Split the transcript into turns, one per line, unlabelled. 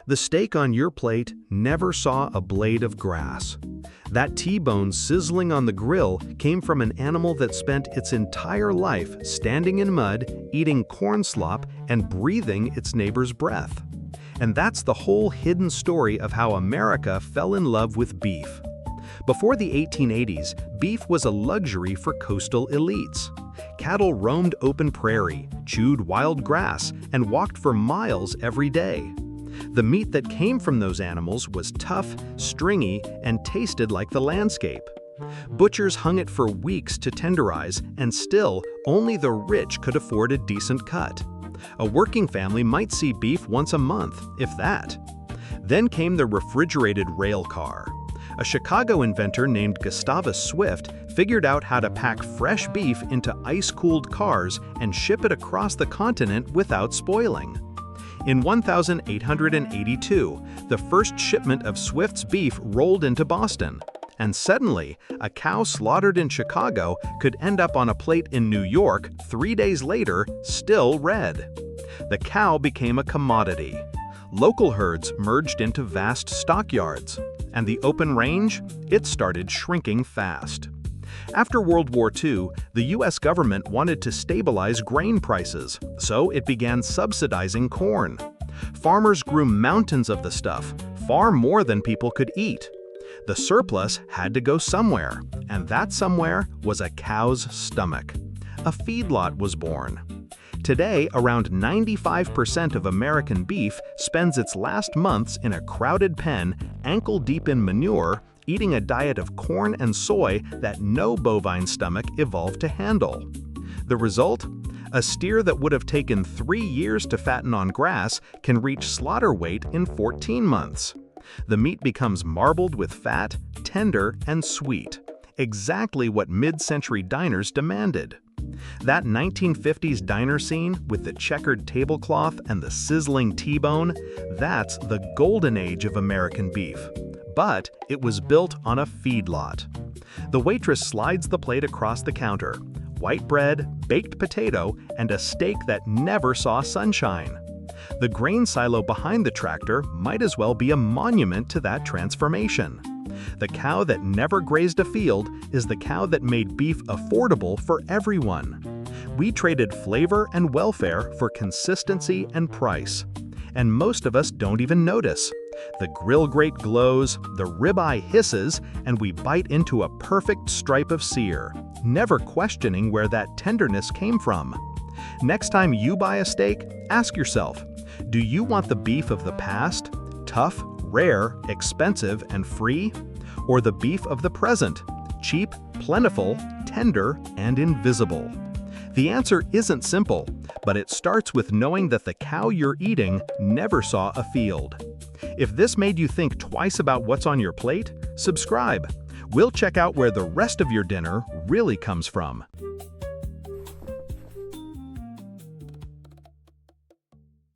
The steak on your plate never saw a blade of grass. That T-bone sizzling on the grill came from an animal that spent its entire life standing in mud, eating corn slop, and breathing its neighbor's breath. And that's the whole hidden story of how America fell in love with beef. Before the 1880s, beef was a luxury for coastal elites. Cattle roamed open prairie, chewed wild grass, and walked for miles every day. The meat that came from those animals was tough, stringy, and tasted like the landscape. Butchers hung it for weeks to tenderize, and still, only the rich could afford a decent cut. A working family might see beef once a month, if that. Then came the refrigerated railcar. A Chicago inventor named Gustavus Swift figured out how to pack fresh beef into ice-cooled cars and ship it across the continent without spoiling. In 1882, the first shipment of Swift's beef rolled into Boston, and suddenly, a cow slaughtered in Chicago could end up on a plate in New York 3 days later, still red. The cow became a commodity. Local herds merged into vast stockyards, and the open range, it started shrinking fast. After World War II, the U.S. government wanted to stabilize grain prices, so it began subsidizing corn. Farmers grew mountains of the stuff, far more than people could eat. The surplus had to go somewhere, and that somewhere was a cow's stomach. A feedlot was born. Today, around 95% of American beef spends its last months in a crowded pen, ankle-deep in manure, eating a diet of corn and soy that no bovine stomach evolved to handle. The result? A steer that would have taken 3 years to fatten on grass can reach slaughter weight in 14 months. The meat becomes marbled with fat, tender, and sweet, exactly what mid-century diners demanded. That 1950s diner scene with the checkered tablecloth and the sizzling T-bone, that's the golden age of American beef. But it was built on a feedlot. The waitress slides the plate across the counter, white bread, baked potato, and a steak that never saw sunshine. The grain silo behind the tractor might as well be a monument to that transformation. The cow that never grazed a field is the cow that made beef affordable for everyone. We traded flavor and welfare for consistency and price. And most of us don't even notice. The grill grate glows, the ribeye hisses, and we bite into a perfect stripe of sear, never questioning where that tenderness came from. Next time you buy a steak, ask yourself, do you want the beef of the past, tough, rare, expensive, and free? Or the beef of the present, cheap, plentiful, tender, and invisible? The answer isn't simple, but it starts with knowing that the cow you're eating never saw a field. If this made you think twice about what's on your plate, subscribe. We'll check out where the rest of your dinner really comes from.